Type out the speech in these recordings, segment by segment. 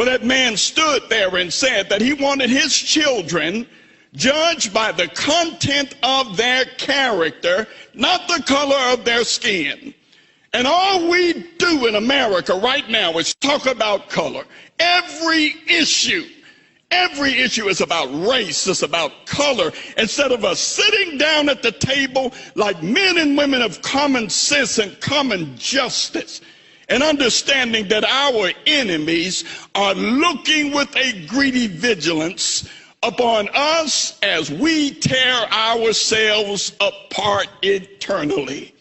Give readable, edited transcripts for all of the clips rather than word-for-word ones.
where that man stood there and said that he wanted his children judged by the content of their character, not the color of their skin. And all we do in America right now is talk about color. Every issue is about race, it's about color, instead of us sitting down at the table like men and women of common sense and common justice, and understanding that our enemies are looking with a greedy vigilance upon us as we tear ourselves apart eternally.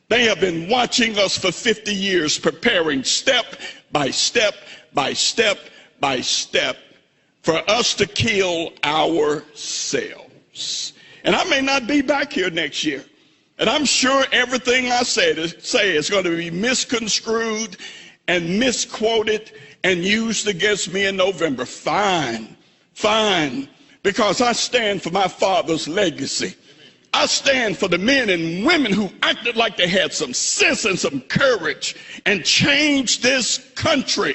They have been watching us for 50 years, preparing step by step by step by step for us to kill ourselves. And I may not be back here next year. And I'm sure everything I say is going to be misconstrued and misquoted and used against me in November. Fine, because I stand for my father's legacy. I stand for the men and women who acted like they had some sense and some courage and changed this country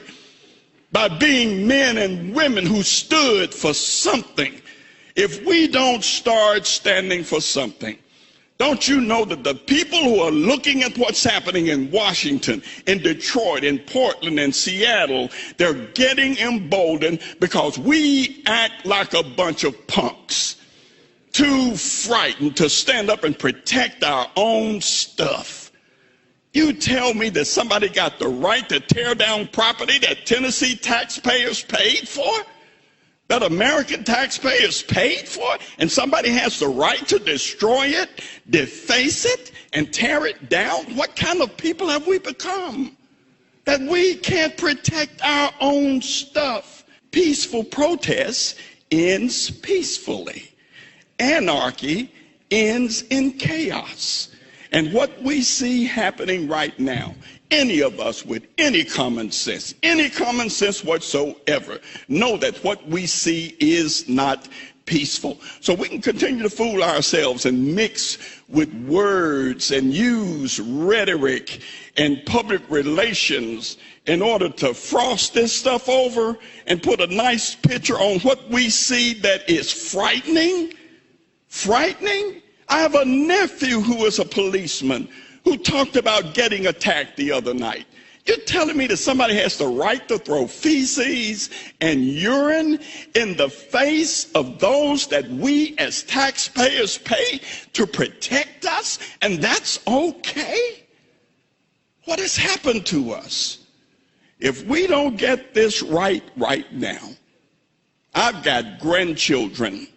by being men and women who stood for something. If we don't start standing for something, don't you know that the people who are looking at what's happening in Washington, in Detroit, in Portland, in Seattle, they're getting emboldened because we act like a bunch of punks, too frightened to stand up and protect our own stuff. You tell me that somebody got the right to tear down property that Tennessee taxpayers paid for? That American taxpayers paid for, and somebody has the right to destroy it, deface it, and tear it down? What kind of people have we become that we can't protect our own stuff? Peaceful protest ends peacefully. Anarchy ends in chaos. And what we see happening right now, any of us with any common sense whatsoever, know that what we see is not peaceful. So we can continue to fool ourselves and mix with words and use rhetoric and public relations in order to frost this stuff over and put a nice picture on what we see that is frightening. I have a nephew who is a policeman who talked about getting attacked the other night. You're telling me that somebody has the right to throw feces and urine in the face of those that we as taxpayers pay to protect us, and that's okay? What has happened to us? If we don't get this right now, I've got grandchildren.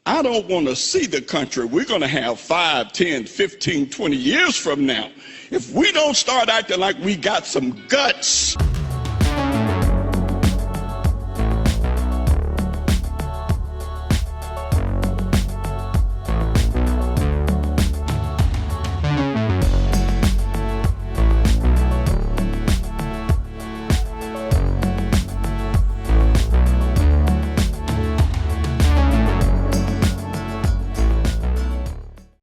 I don't want to see the country we're going to have 5, 10, 15, 20 years from now if we don't start acting like we got some guts.